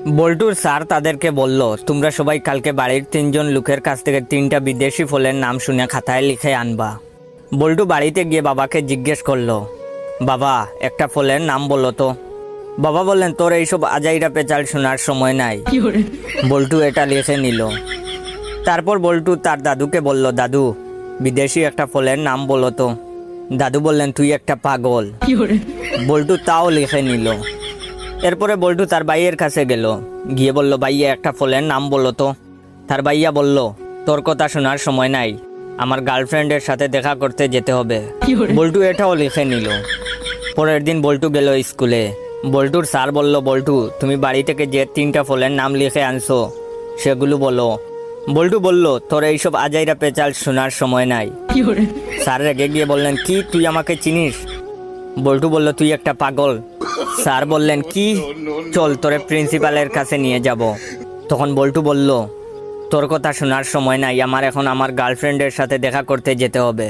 বল্টুর স্যার তাদেরকে বলল, তোমরা সবাই কালকে বাড়ির 3জন লোকের কাছ থেকে 3টা বিদেশি ফলের নাম শুনে খাতায় লিখে আনবা। বল্টু বাড়িতে গিয়ে বাবাকে জিজ্ঞেস করলো, বাবা একটা ফলের নাম বলো তো। বাবা বললেন, তোর এইসব আজাইরা পেঁচাল শোনার সময় নাই। বল্টু এটা লিখে নিল। তারপর বল্টু তার দাদুকে বলল, দাদু বিদেশি একটা ফলের নাম বলো তো। দাদু বললেন, তুই একটা পাগল। বল্টু তাও লিখে নিল। এরপরে বল্টু তার ভাইয়ের কাছে গেল, গিয়ে বলল, ভাইয়া একটা ফলের নাম বলো তো। তার ভাইয়া বলল, তোর কথা শোনার সময় নাই, আমার গার্লফ্রেন্ডের সাথে দেখা করতে যেতে হবে। বল্টু এটাও লিখে নিল। পরের দিন বল্টু গেল স্কুলে। বল্টুর স্যার বলল, বল্টু তুমি বাড়ি থেকে যে 3টা ফলের নাম লিখে আনছো সেগুলো বলো। বল্টু বলল, তোর এইসব আজাইরা পেঁচাল শোনার সময় নাই। স্যার রেগে গিয়ে বললেন, কি তুই আমাকে চিনিস? বল্টু বলল, তুই একটা পাগল। স্যার বললেন, কি? চল তোরে প্রিন্সিপালের কাছে নিয়ে যাব। তখন বল্টু বলল, তোর কথা শোনার সময় নাই, আমার এখন আমার গার্লফ্রেন্ডের সাথে দেখা করতে যেতে হবে।